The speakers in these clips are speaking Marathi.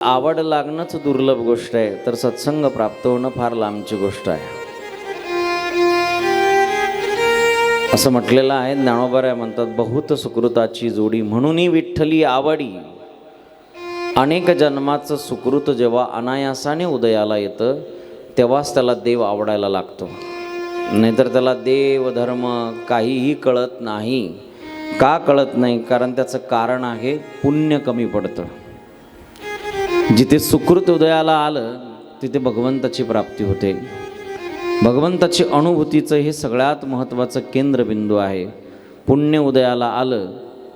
आवड लागणंच दुर्लभ गोष्ट आहे, तर सत्संग प्राप्त होणं फार लांबची गोष्ट आहे. असं म्हटलेलं आहे ज्ञानोबा म्हणतात, बहुत सुकृताची जोडी म्हणून विठ्ठली आवडी. अनेक जन्माचं सुकृत जेव्हा अनायासाने उदयाला येतं तेव्हाच त्याला देव आवडायला लागतो, नाहीतर त्याला देव धर्म काहीही कळत नाही. का कळत नाही? कारण त्याचं कारण आहे पुण्य कमी पडतं. जिथे सुकृत उदयाला आलं तिथे भगवंताची प्राप्ती होते. भगवंताची अनुभूतीचं हे सगळ्यात महत्त्वाचं केंद्रबिंदू आहे. पुण्य उदयाला आलं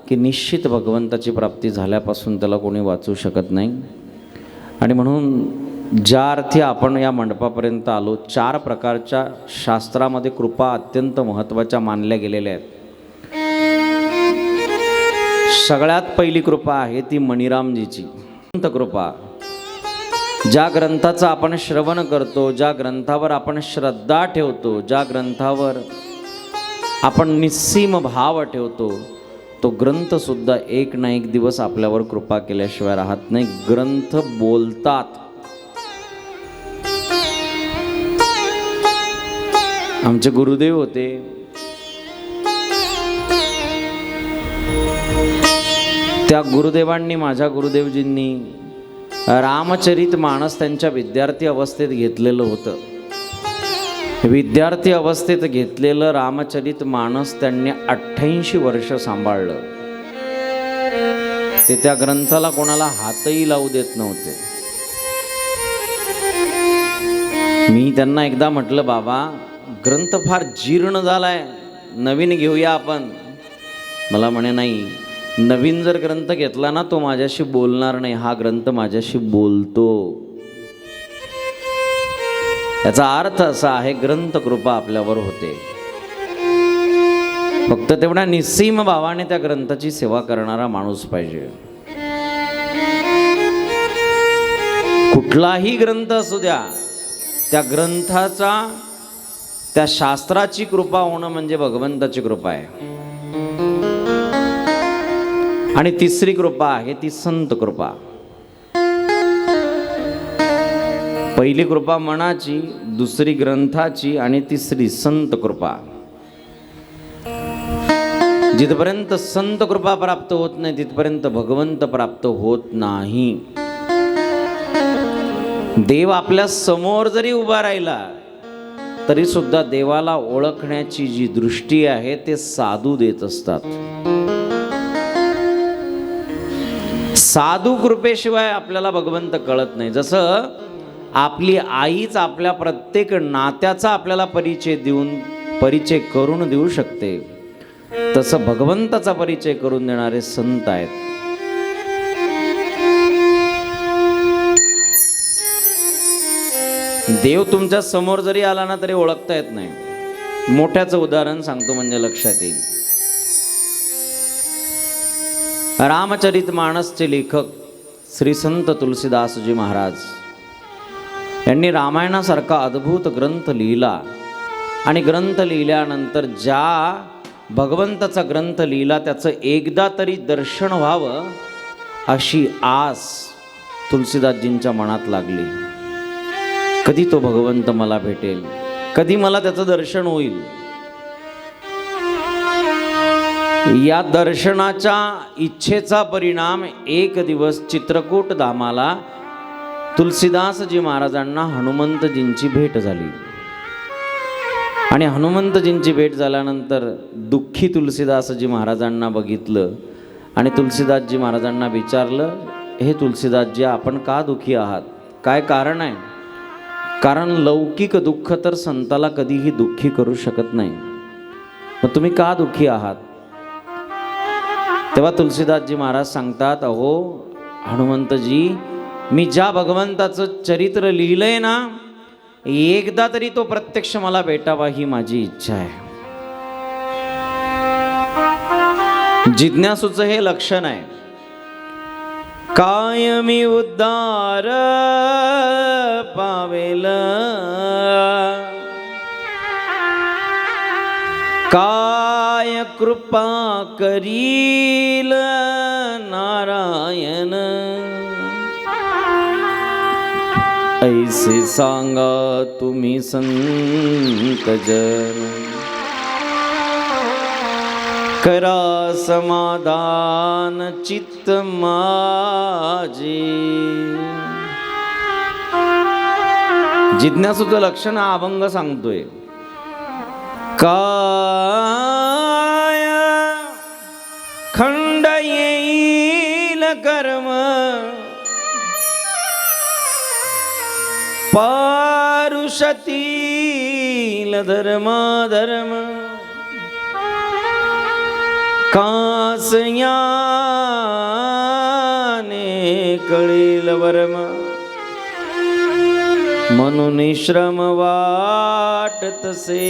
की निश्चित भगवंताची प्राप्ती झाल्यापासून त्याला कोणी वाचू शकत नाही. आणि म्हणून ज्या अर्थी आपण या मंडपापर्यंत आलो, 4 प्रकारच्या शास्त्रामध्ये कृपा अत्यंत महत्त्वाच्या मानल्या गेलेल्या आहेत. सगळ्यात पहिली कृपा आहे ती मणिरामजीची कृपा. ज्या ग्रंथाचं आपण श्रवण करतो, ज्या ग्रंथावर आपण श्रद्धा ठेवतो, ज्या ग्रंथावर आपण निस्सीम भाव ठेवतो, तो ग्रंथसुद्धा एक ना एक दिवस आपल्यावर कृपा केल्याशिवाय राहत नाही. ग्रंथ बोलतात. आमचे गुरुदेव होते, त्या गुरुदेवांनी, माझ्या गुरुदेवजींनी रामचरित मानस त्यांच्या विद्यार्थी अवस्थेत घेतलेलं होतं. विद्यार्थी अवस्थेत घेतलेलं रामचरित मानस त्यांनी 88 वर्ष सांभाळलं. ते त्या ग्रंथाला कोणाला हातही लावू देत नव्हते. मी त्यांना एकदा म्हटलं, बाबा ग्रंथ फार जीर्ण झालाय, नवीन घेऊया आपण. मला म्हणे, नाही, नवीन जर ग्रंथ घेतला ना तो माझ्याशी बोलणार नाही, हा ग्रंथ माझ्याशी बोलतो. याचा अर्थ असा आहे, ग्रंथ कृपा आपल्यावर होते. फक्त तेवढ्या निस्सीम भावाने त्या ग्रंथाची सेवा करणारा माणूस पाहिजे. कुठलाही ग्रंथ असू द्या, त्या ग्रंथाचा, त्या शास्त्राची कृपा होणं म्हणजे भगवंताची कृपा आहे. आणि तिसरी कृपा आहे ती संत कृपा. पहिली कृपा मनाची, दुसरी ग्रंथाची आणि तिसरी संत कृपा. जिथपर्यंत संत कृपा प्राप्त होत नाही तिथपर्यंत भगवंत प्राप्त होत नाही. देव आपल्या समोर जरी उभा राहिला तरी सुद्धा देवाला ओळखण्याची जी दृष्टी आहे ते साधू देत असतात. साधू कृपेशिवाय आपल्याला भगवंत कळत नाही. जसं आपली आईच आपल्या प्रत्येक नात्याचा आपल्याला परिचय करून देऊ शकते, तसं भगवंताचा परिचय करून देणारे संत आहेत. देव तुमच्या समोर जरी आला ना तरी ओळखता येत नाही. मोठ्याचं उदाहरण सांगतो म्हणजे लक्षात येईल. रामचरित मानसचे लेखक श्री संत तुलसीदासजी महाराज यांनी रामायणासारखा अद्भुत ग्रंथ लिहिला. आणि ग्रंथ लिहिल्यानंतर ज्या भगवंताचा ग्रंथ लिहिला त्याचं एकदा तरी दर्शन व्हावं अशी आस तुलसीदासजींच्या मनात लागली. कधी तो भगवंत मला भेटेल, कधी मला त्याचं दर्शन होईल. या दर्शनाच्या इच्छेचा परिणाम एक दिवस चित्रकूट धामाला तुलसीदासजी महाराजांना हनुमंतजींची भेट झाली. आणि हनुमंतजींची भेट झाल्यानंतर दुःखी तुलसीदासजी महाराजांना बघितलं आणि तुलसीदासजी महाराजांना विचारलं, हे तुलसीदासजी, आपण का दुःखी आहात? काय कारण आहे? कारण लौकिक दुःख तर संताला कधीही दुःखी करू शकत नाही, मग तुम्ही का दुःखी आहात? तेव्हा तुलसीदासजी महाराज सांगतात, अहो हनुमंतजी, मी ज्या भगवंताचं चरित्र लिहिलंय ना, एकदा तरी तो प्रत्यक्ष मला भेटावा ही माझी इच्छा आहे. जिज्ञासूचं हे लक्षण आहे. कायमी उद्धार पावेल, काय कृपा करील नारायण. ऐसे सांगा तुम्ही संत जन, करा समाधान चित्त माझे. जिज्ञासूचं लक्षण हा अभंग सांगतोय. काय खंड येईल कर्म, पारुषतील धर्म धर्म, कासयाने कळील वर्म, म्हणून श्रम वाटतसे.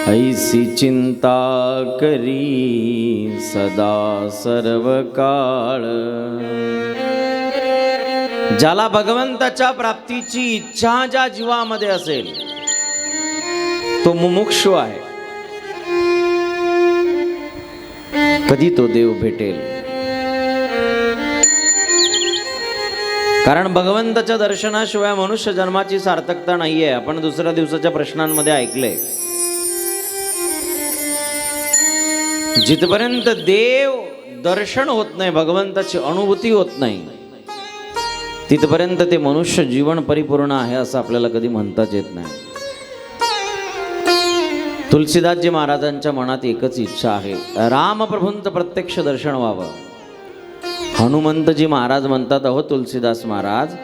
ऐसी चिंता करी सदा सर्व काळ. ज्याला भगवंताच्या प्राप्तीची इच्छा ज्या जीवामध्ये असेल तो मुमुक्षु आहे. कधी तो देव भेटेल. कारण भगवंताच्या दर्शनाशिवाय मनुष्य जन्माची सार्थकता नाहीये. आपण दुसऱ्या दिवसाच्या प्रश्नांमध्ये ऐकले, जिथपर्यंत देव दर्शन होत नाही, भगवंताची अनुभूती होत नाही, तिथपर्यंत ते मनुष्य जीवन परिपूर्ण आहे असं आपल्याला कधी म्हणताच येत नाही. तुलसीदासजी महाराजांच्या मनात एकच इच्छा आहे, रामप्रभूंचं प्रत्यक्ष दर्शन व्हावं. हनुमंतजी महाराज म्हणतात, अहो तुलसीदास महाराज,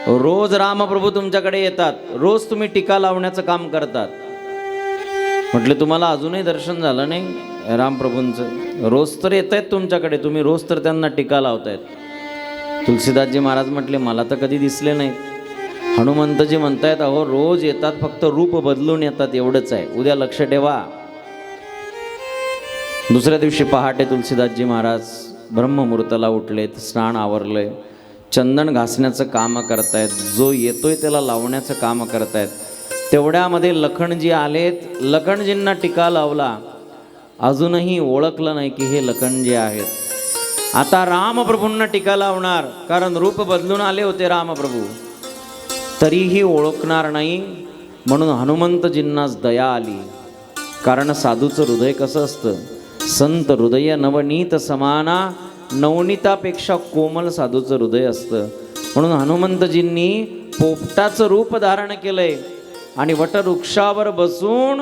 रोज रामप्रभू तुमच्याकडे येतात, रोज तुम्ही टीका लावण्याचं काम करतात. म्हटले तुम्हाला अजूनही दर्शन झालं नाही रामप्रभूंचं? रोज तर येत आहेत तुमच्याकडे, तुम्ही रोज तर त्यांना टीका लावतायत. तुलसीदासजी महाराज म्हटले मला तर कधी दिसले नाहीत. हनुमंतजी म्हणतायत, अहो रोज येतात, फक्त रूप बदलून येतात एवढंच आहे, उद्या लक्ष ठेवा. दुसऱ्या दिवशी पहाटे तुलसीदासजी महाराज ब्रह्ममुहूर्ताला उठलेत, स्नान आवरलंय, चंदन घासण्याचं काम करतायत, जो येतोय त्याला लावण्याचं काम करतायत. तेवढ्यामध्ये लखनजी आलेत. लखनजींना टीका लावला, अजूनही ओळखलं नाही की हे लखनजी आहेत. आता रामप्रभूंना टीका लावणार, कारण रूप बदलून आले होते रामप्रभू, तरीही ओळखणार नाही. म्हणून हनुमंतजींनाच दया आली. कारण साधूचं हृदय कसं असतं, संत हृदय नवनीत समाना, नवनीतापेक्षा कोमल साधूचं हृदय असतं. म्हणून हनुमंतजींनी पोपटाचं रूप धारण केलंय आणि वटवृक्षावर बसून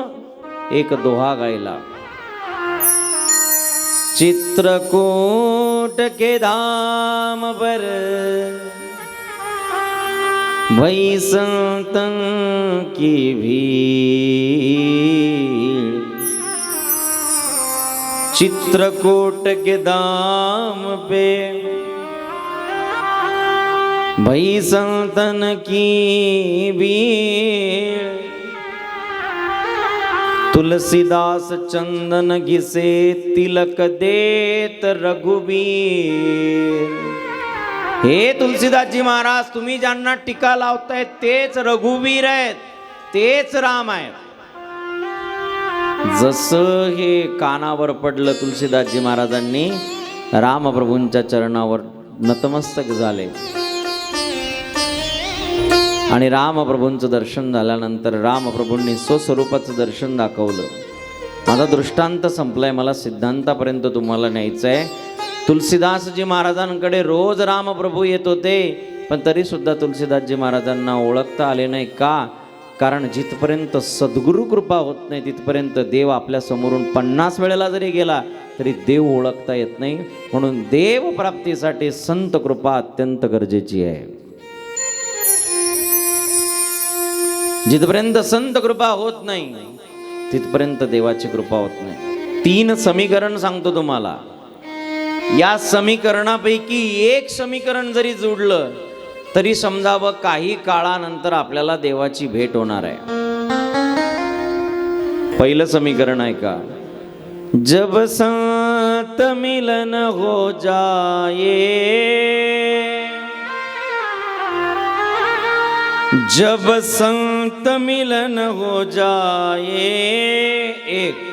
एक दोहा गायला. चित्रकूट के धाम पर भई संतन की भीड़, चित्रकूट के धाम पे भई संतन की भीड़, तुलसीदास चंदन घिसे तिलक देत रघुबीर. हे तुलसीदासजी महाराज, तुम्ही ज्यांना टीका लावताय तेच रघुवीर आहेत, तेच राम आहेत. जसं हे कानावर पडलं, तुलसीदासजी महाराजांनी रामप्रभूंच्या चरणावर नतमस्तक झाले. आणि रामप्रभूंचं दर्शन झाल्यानंतर रामप्रभूंनी स्वस्वरूपाचं दर्शन दाखवलं. माझा दृष्टांत संपलाय, मला सिद्धांतापर्यंत तुम्हाला न्यायचं आहे. तुलसीदासजी महाराजांकडे रोज रामप्रभू येत होते, पण तरीसुद्धा तुलसीदासजी महाराजांना ओळखता आले नाही. का? कारण जिथपर्यंत सद्गुरू कृपा होत नाही तिथपर्यंत देव आपल्या समोरून 50 वेळेला जरी गेला तरी देव ओळखता येत नाही. म्हणून देव प्राप्तीसाठी संत कृपा अत्यंत गरजेची आहे. जिथपर्यंत संत कृपा होत नाही तिथपर्यंत देवाची कृपा होत नाही. 3 समीकरण सांगतो तुम्हाला. या समीकरणापैकी एक समीकरण जरी जोडलं तरी समजावं काही काळानंतर आपल्याला देवाची भेट होणार आहे. पहिलं समीकरण आहे का, जब संत मिलन हो जाए, जब संत मिलन हो जाए, एक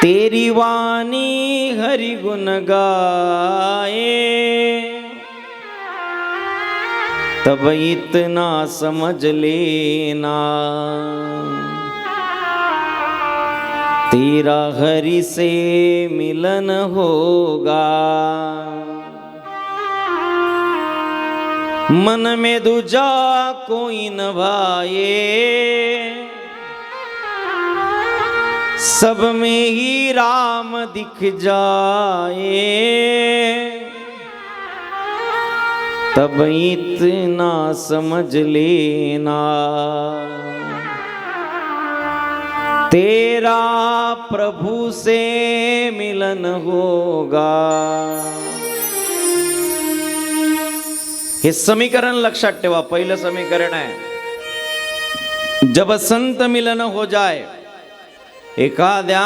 तेरी वाणी हरि गुण गाए, तब इतना समझ लेना तेरा हरि से मिलन होगा। मन में दूजा कोई न भाए, सब में ही राम दिख जाए, तब इतना समझ लेना तेरा प्रभु से मिलन होगा। हे समीकरण लक्षात ठेवा. पहिलं समीकरण आहे, जब संत मिलन हो जाए. एखाद्या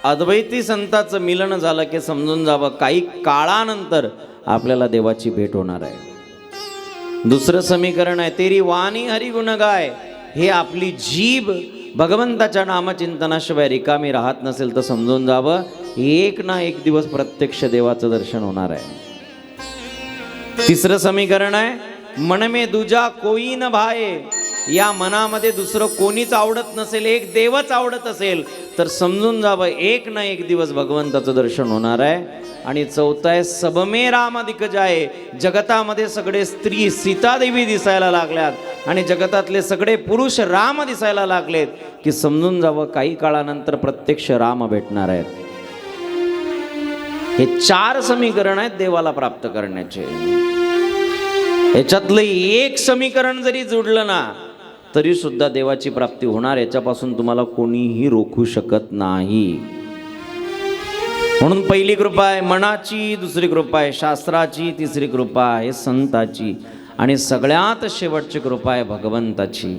अद्वैती संताचं मिलन झालं की समजून जावं काही काळानंतर आपल्याला देवाची भेट होणार आहे. दुसरं समीकरण आहे, तेरी वाणी हरी गुण गाय. हे आपली जीभ भगवंताच्या नामचिंतनाशिवाय रिकामी राहत नसेल तर समजून जावं एक ना एक दिवस प्रत्यक्ष देवाचं दर्शन होणार आहे. तिसरं समीकरण आहे, मन में दूजा कोई न भाए. या मनामध्ये दुसरं कोणीच आवडत नसेल, एक देवच आवडत असेल तर समजून जावं एक ना एक दिवस भगवंताचं दर्शन होणार आहे. आणि चौथा आहे, सब में राम दिख जाए. जगतामध्ये सगळे स्त्री सीतादेवी दिसायला लागल्यात आणि जगतातले सगळे पुरुष राम दिसायला लागलेत की समजून जावं काही काळानंतर प्रत्यक्ष राम भेटणार आहेत. हे 4 समीकरण आहेत देवाला प्राप्त करण्याचे. याच्यातलं एक समीकरण जरी जुडलं ना तरी सुद्धा देवाची प्राप्ती होणार. याच्यापासून तुम्हाला कोणीही रोखू शकत नाही. म्हणून पहिली कृपा आहे मनाची, दुसरी कृपा आहे शास्त्राची, तिसरी कृपा आहे संताची आणि सगळ्यात शेवटची कृपा आहे भगवंताची.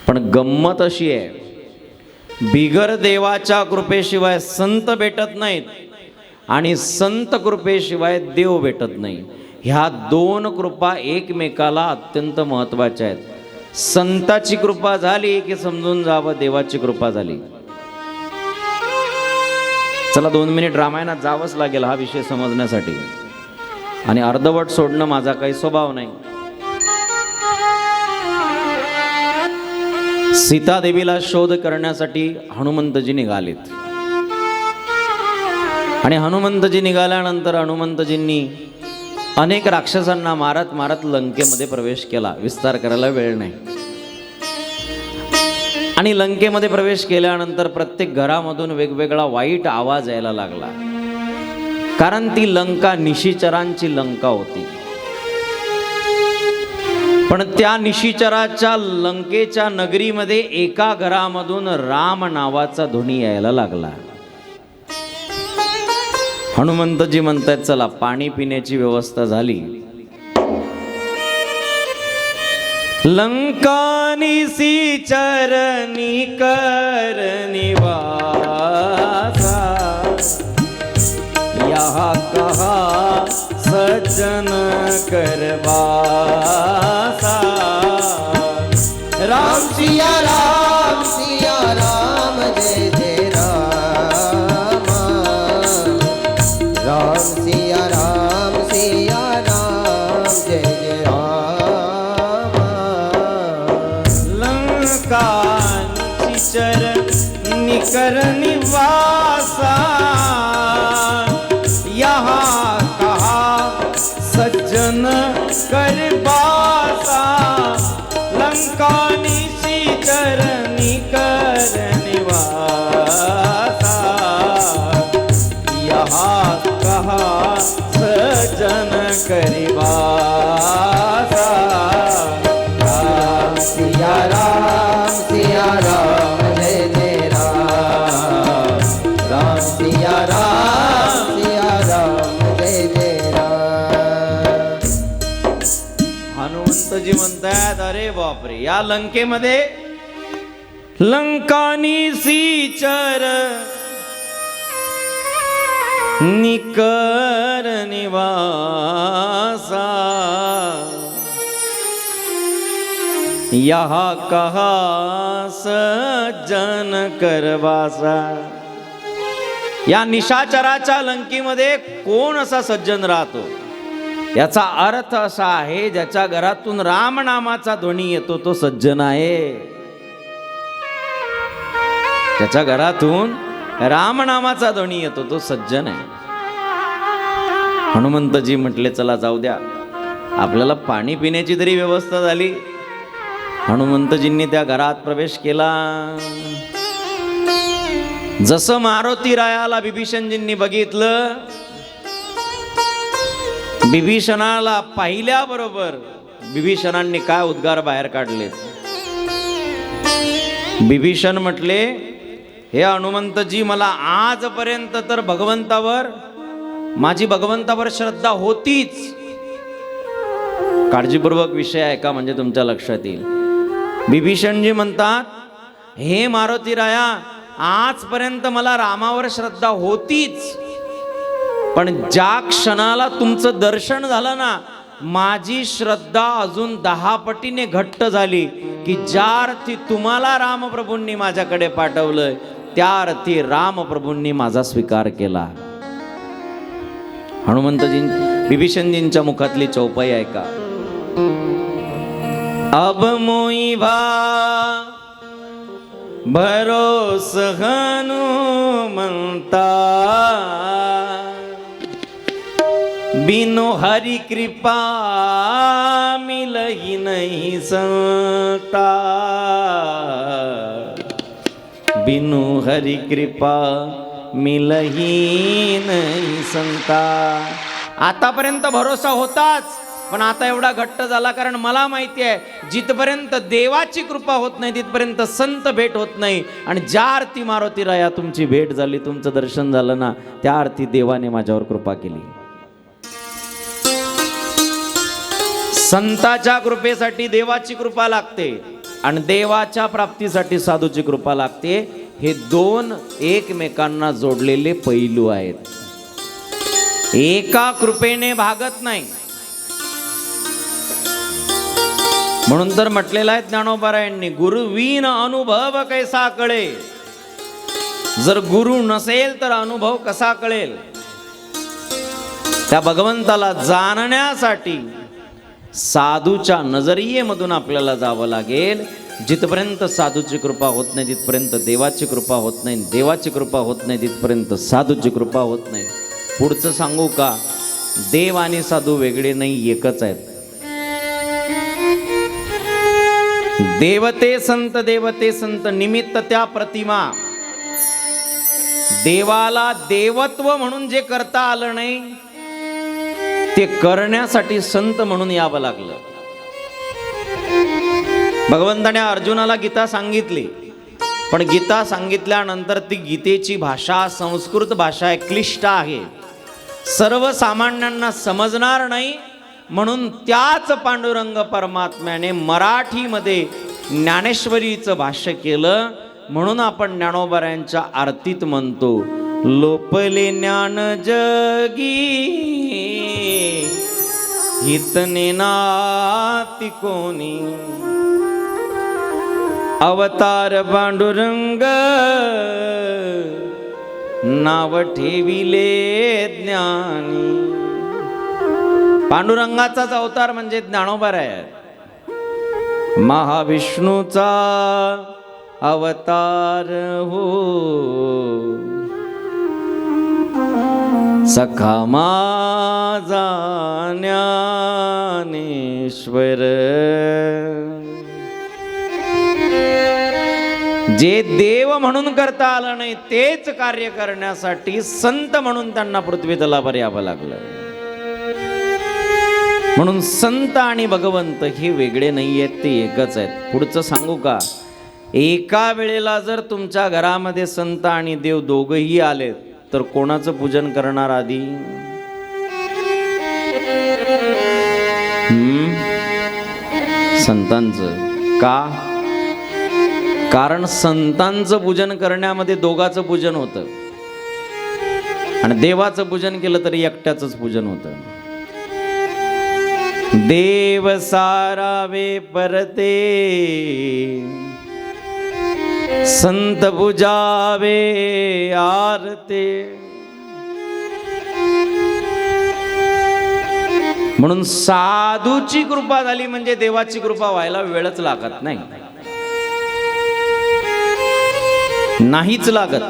पण गंमत अशी आहे, बिगर देवाच्या कृपेशिवाय संत भेटत नाहीत आणि संत कृपेशिवाय देव भेटत नाही. ह्या 2 कृपा एकमेकाला अत्यंत महत्त्वाच्या आहेत. संताची कृपा झाली की समजून जावं देवाची कृपा झाली. चला 2 मिनिट रामायणात जावंच लागेल हा विषय समजण्यासाठी. आणि अर्धवट सोडणं माझा काही स्वभाव नाही. सीतादेवीला शोध करण्यासाठी हनुमंतजी निघालेत आणि हनुमंतजी निघाल्यानंतर हनुमंतजींनी अनेक राक्षसांना मारत मारत लंकेमध्ये प्रवेश केला. विस्तार करायला वेळ नाही. आणि लंकेमध्ये प्रवेश केल्यानंतर प्रत्येक घरामधून वेगवेगळा वाईट आवाज यायला लागला. कारण ती लंका निशिचरांची लंका होती. पण त्या निशिचराच्या लंकेच्या नगरीमध्ये एका घरामधून राम नावाचा ध्वनी यायला लागला. हनुमंतजी म्हणतात चला पाणी पिण्याची व्यवस्था झाली. लंका निशिचर निकर निवासा, यहाँ कहा सज्जन करवासा. राम सिया राम जय जय राम. राम सिया राम जय जय राम. लंका निशिचर निकर निवासा, यहाँ कहा सज्जन करवासा. लंका निशिचर निकर निवासा, यहाँ कहा सज्जन करवासा. राम सिया राम जय जय राम. राम सिया राम जय जय राम. हनुमंतजी म्हणतात अरे बापरे, या लंकेमध्ये लंका निशिचर निकर निवासा, यहाँ कहा सज्जन करवासा. या निशाचराच्या लंकीमध्ये कोण असा सज्जन राहतो? याचा अर्थ असा आहे, ज्याच्या घरातून राम नामाचा ध्वनी येतो तो सज्जन आहे. ज्याच्या घरातून राम नामाचा ध्वनी येतो तो सज्जन आहे. हनुमंतजी म्हटले चला जाऊ द्या, आपल्याला पाणी पिण्याची तरी व्यवस्था झाली. हनुमंतजींनी त्या घरात प्रवेश केला. जसं मारुती रायाला बिभीषणजींनी बघितलं, बिभीषणाला पाहिल्याबरोबर बिभीषणांनी काय उद्गार बाहेर काढले. बिभीषण म्हटले, हे हनुमंतजी, मला आजपर्यंत तर माझी भगवंतावर श्रद्धा होतीच. काळजीपूर्वक विषय ऐका म्हणजे तुमच्या लक्षात येईल. बिभीषणजी म्हणतात, हे मारुती राया, आजपर्यंत मला रामावर श्रद्धा होतीच, पण ज्या क्षणाला तुमचं दर्शन झालं ना, माझी श्रद्धा अजून 10 पटीने घट्ट झाली की ज्या अर्थी तुम्हाला रामप्रभूंनी माझ्याकडे पाठवलंय त्या अर्थी रामप्रभूंनी माझा स्वीकार केला. बिभीषणजींच्या मुखातली चौपाई ऐका. अब मोई भा भरोस हनुमंता, बिनु हरि कृपा मिलही नहीं संता, बिनु हरि कृपा मिलही नहीं संता. आतापर्यंत भरोसा होताच, पण आता एवढा घट्ट झाला कारण मला माहिती आहे, जिथपर्यंत देवाची कृपा होत नाही तिथपर्यंत संत भेट होत नाही. आणि ज्या अर्थी मारुती राया तुमची भेट झाली, तुमचं दर्शन झालं ना, त्या अर्थी देवाने माझ्यावर कृपा केली. संताच्या कृपेसाठी देवाची कृपा लागते आणि देवाच्या प्राप्तीसाठी साधूची कृपा लागते. हे दोन एकमेकांना जोडलेले पैलू आहेत. एका कृपेने भागत नाही. म्हणून तर म्हटलेलं आहे ज्ञानोबारायांनी, गुरुविन अनुभव कैसा कळे. जर गुरु नसेल तर अनुभव कसा कळेल. त्या भगवंताला जाणण्यासाठी साधूच्या नजरियेमधून आपल्याला जावं लागेल. जिथपर्यंत साधूची कृपा होत नाही तिथपर्यंत देवाची कृपा होत नाही, देवाची कृपा होत नाही तिथपर्यंत साधूची कृपा होत नाही. पुढचं सांगू का? देव आणि साधू वेगळे नाही, एकच आहेत. देवते संत निमित्त त्या प्रतिमा. देवाला देवत्व म्हणून जे करता आलं नाही ते करण्यासाठी संत म्हणून यावं लागलं. भगवंताने अर्जुनाला गीता सांगितली, पण गीता सांगितल्यानंतर ती गीतेची भाषा संस्कृत भाषा आहे, क्लिष्ट आहे, सर्वसामान्यांना समजणार नाही. म्हणून त्याच पांडुरंग परमात्म्याने मराठीमध्ये ज्ञानेश्वरीचं भाष्य केलं. म्हणून आपण ज्ञानोबारायांच्या आरतीत म्हणतो, लोपले ज्ञान जगी हितने नाती कोणी, अवतार पांडुरंग नाव ठेविले ज्ञानी. पांडुरंगाचाच अवतार म्हणजे ज्ञानोबाराय. महाविष्णूचा अवतार हो, सखा माझा ज्ञानेश्वर. जे देव म्हणून करता आलं नाही तेच कार्य करण्यासाठी संत म्हणून त्यांना पृथ्वी तलावर यावं लागलं. म्हणून संत आणि भगवंत हे वेगळे नाही आहेत, ते एकच आहेत. पुढचं सांगू का? एका वेळेला जर तुमच्या घरामध्ये संत आणि देव दोघंही आले तर कोणाचं पूजन करणार आधी? संतांचं. का? कारण संतांचं पूजन करण्यामध्ये दोघाचं पूजन होतं आणि देवाचं पूजन केलं तरी एकट्याचंच पूजन होतं. देव सारावे परते संत बुजावे आरते. म्हणून साधूची कृपा झाली म्हणजे देवाची कृपा व्हायला वेळच लागत नाही, नाहीच लागत.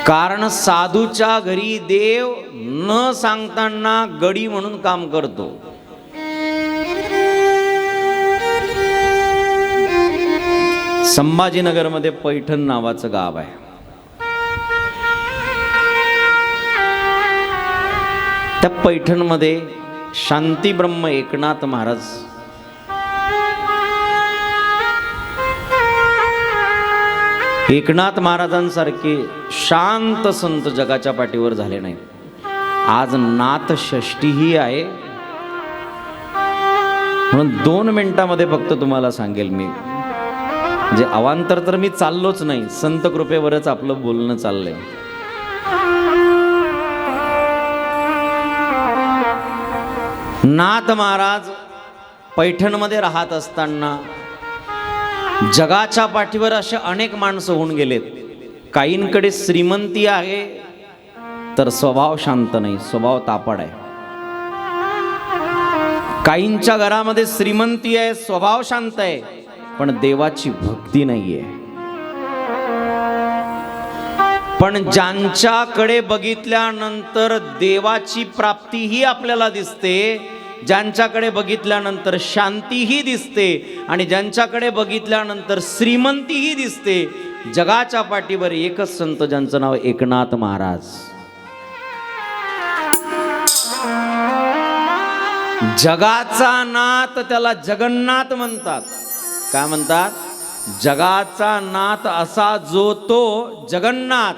कारण साधूच्या घरी देव न सांगताना गडी म्हणून काम करतो. संभाजीनगरमध्ये पैठण नावाचं गाव आहे. त्या पैठणमध्ये शांती ब्रह्म एकनाथ महाराज एकनाथ महाराजांसारखे शांत संत जगाच्या पाठीवर झाले नाही. आज नाथ षष्ठीही आहे. म्हणून 2 मिनिटामध्ये फक्त तुम्हाला सांगेल मी, म्हणजे अवांतर तर मी चाललोच नाही, संत कृपेवरच आपलं बोलणं चाललंय. नाथ महाराज पैठणमध्ये राहत असताना जगाच्या पाठीवर असे अनेक माणसं होऊन गेलेत. काहींकडे श्रीमंती आहे तर स्वभाव शांत नाही, स्वभाव तापड आहे. काहींच्या घरामध्ये श्रीमंती आहे, स्वभाव शांत आहे, पण देवाची भक्ती नाहीये. पण ज्यांच्याकडे बघितल्यानंतर देवाची प्राप्तीही आपल्याला दिसते, ज्यांच्याकडे बघितल्यानंतर शांतीही दिसते, आणि ज्यांच्याकडे बघितल्यानंतर श्रीमंतीही दिसते, जगाच्या पाठीवर एकच संत ज्यांचं नाव एकनाथ महाराज. जगाचा नाथ त्याला जगन्नाथ म्हणतात. काय म्हणतात? जगाचा नाथ असा जो तो जगन्नाथ,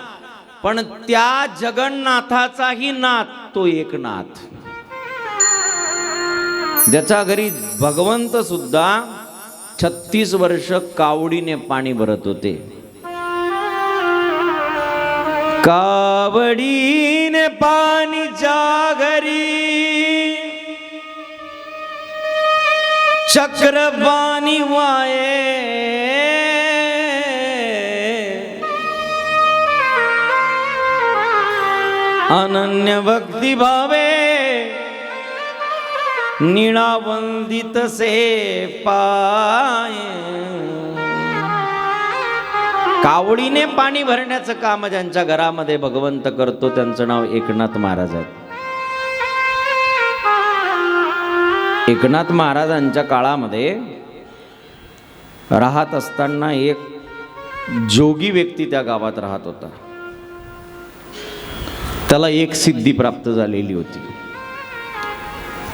पण त्या जगन्नाथाचाही नाथ तो एकनाथ. ज्याच्या घरी भगवंत सुद्धा 36 वर्ष कावडीने पाणी भरत होते. कावडीने पाणी ज्या घरी चक्रपाणी वाये, अनन्य भक्ती भावे निळावंदित से पाये. कावडीने पाणी भरण्याचं काम ज्यांच्या घरामध्ये भगवंत करतो त्यांचं नाव एकनाथ महाराज आहे. एकनाथ महाराजांच्या काळामध्ये राहत असताना एक जोगी व्यक्ती त्या गावात राहत होता. त्याला एक सिद्धी प्राप्त झालेली होती.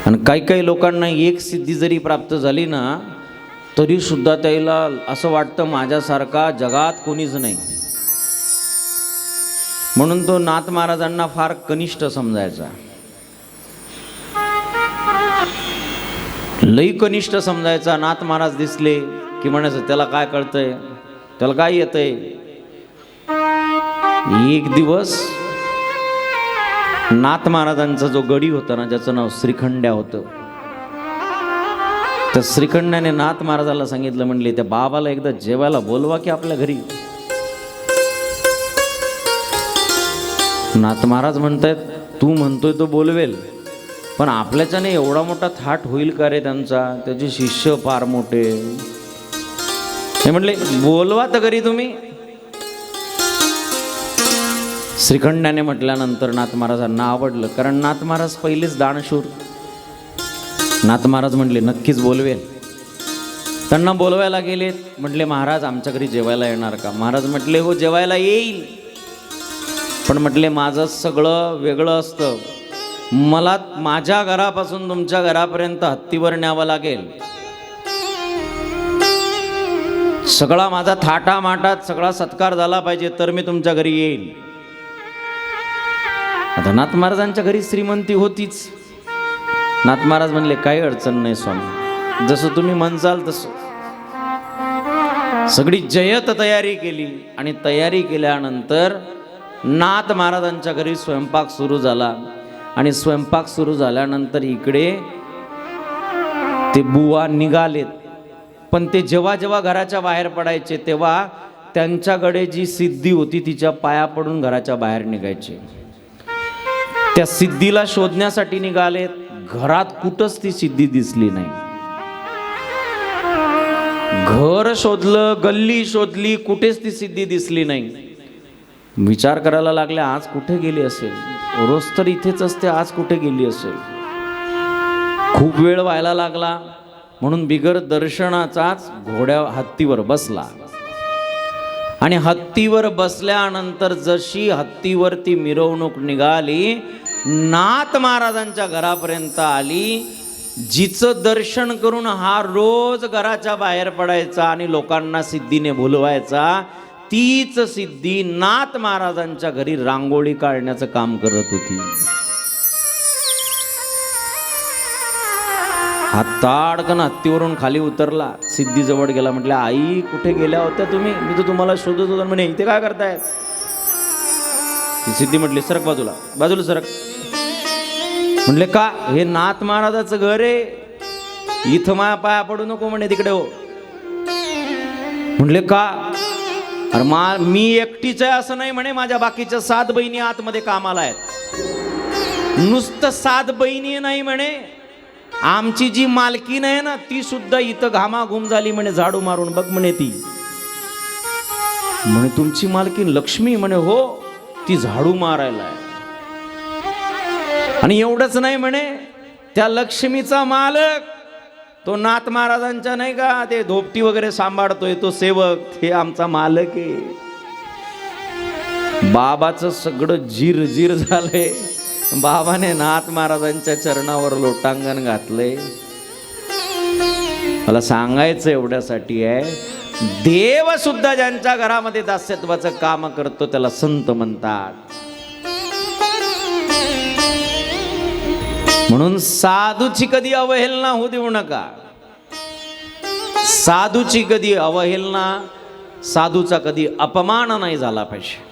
आणि काही काही लोकांना एक सिद्धी जरी प्राप्त झाली ना तरी सुद्धा त्याला असं वाटतं माझ्यासारखा जगात कोणीच नाही. म्हणून तो नाथ महाराजांना फार कनिष्ठ समजायचा, लई कनिष्ठ समजायचा. नाथ महाराज दिसले की म्हणायचं त्याला काय कळतंय, त्याला काय येतंय. एक दिवस नाथ महाराजांचा जो गडी होता ना, ज्याचं नाव श्रीखंड्या होतं, त्या श्रीखंड्याने नाथ महाराजाला सांगितलं, म्हणले त्या बाबाला एकदा जेवायला बोलवा की आपल्या घरी. नाथ महाराज म्हणतायत तू म्हणतोय तो बोलवेल, पण आपल्याच्याने एवढा मोठा थाट होईल का रे त्यांचा, त्याचे शिष्य फार मोठे. हे म्हणले बोलवा तर घरी तुम्ही. श्रीखंड्याने म्हटल्यानंतर नाथ महाराजांना आवडलं, कारण नाथ महाराज पहिलेच दानशूर. नाथ महाराज म्हणले नक्कीच बोलवेल. त्यांना बोलवायला गेले. म्हटले महाराज आमच्या घरी जेवायला येणार का? महाराज म्हटले हो जेवायला येईल, पण म्हटले माझं सगळं वेगळं असतं. मला माझ्या घरापासून तुमच्या घरापर्यंत हत्तीवर न्यावं लागेल. सगळा माझा थाटा माटात सगळा सत्कार झाला पाहिजे तर मी तुमच्या घरी येईल. आता नाथ महाराजांच्या घरी श्रीमंती होतीच. नाथ महाराज म्हणले काही अडचण नाही स्वामी, जसं तुम्ही म्हणसाल तसं. सगळी जयत तयारी केली आणि तयारी केल्यानंतर नाथ महाराजांच्या घरी स्वयंपाक सुरू झाला. आणि स्वयंपाक सुरू झाल्यानंतर इकडे ते बुवा निघालेत. पण ते जेव्हा जेव्हा घराच्या बाहेर पडायचे तेव्हा त्यांच्याकडे जी सिद्धी होती तिच्या पाया पडून घराच्या बाहेर निघायचे. त्या सिद्धीला शोधण्यासाठी निघालेत. घरात कुठंच ती सिद्धी दिसली नाही. घर शोधलं, गल्ली शोधली, कुठेच ती सिद्धी दिसली नाही. विचार करायला लागले, आज कुठे गेली असेल? रोज तर इथेच असते, आज कुठे गेली असेल? खूप वेळ व्हायला लागला म्हणून बिगर दर्शनाचाच हत्तीवर बसला. आणि हत्तीवर बसल्यानंतर जशी हत्तीवरती मिरवणूक निघाली, नाथ महाराजांच्या घरापर्यंत आली. जिचं दर्शन करून हा रोज घराच्या बाहेर पडायचा आणि लोकांना सिद्धीने बोलवायचा, तीच सिद्धी नाथ महाराजांच्या घरी रांगोळी काढण्याचं काम करत होती. हा ताडकन हत्तीवरून खाली उतरला, सिद्धी जवळ गेला. म्हटलं, आई कुठे गेल्या होत्या तुम्ही? मी तर तुम्हाला शोधत होतो. म्हणे, इथे काय करतायत? सिद्धी म्हटली, सरक बाजूला, बाजूला सरक. म्हणले, का? हे नाथ महाराजाचं घर आहे, इथं माया पाया पडू नको म्हणे, तिकडे हो. म्हणले, का? अरे मी एकटीच आहे असं नाही म्हणे, माझ्या बाकीच्या 7 बहिणी आतमध्ये कामाला आहेत. नुसतं 7 बहिणी नाही म्हणे, आमची जी मालकीन आहे ना, ती सुद्धा इथं घामाघूम झाली म्हणे, झाडू मारून बघ म्हणे. ती म्हणे, तुमची मालकीन लक्ष्मी? म्हणे, हो, ती झाडू मारायला आहे. आणि एवढंच नाही म्हणे, त्या लक्ष्मीचा मालक तो नाथ महाराजांच्या नाही का, ते धोपटी वगैरे सांभाळतोय तो सेवक, ते आमचा मालक आहे. बाबाचं सगळं जीर झालंय. बाबाने नाथ महाराजांच्या चरणावर लोटांगण घातलंय. मला सांगायचं एवढ्यासाठी आहे, देव सुद्धा ज्यांच्या घरामध्ये दास्यत्वाचं काम करतो त्याला संत म्हणतात. म्हणून साधूची कधी अवहेलना होऊ देऊ नका. साधूची कधी अवहेलना, साधूचा कधी अपमान नाही झाला पाहिजे.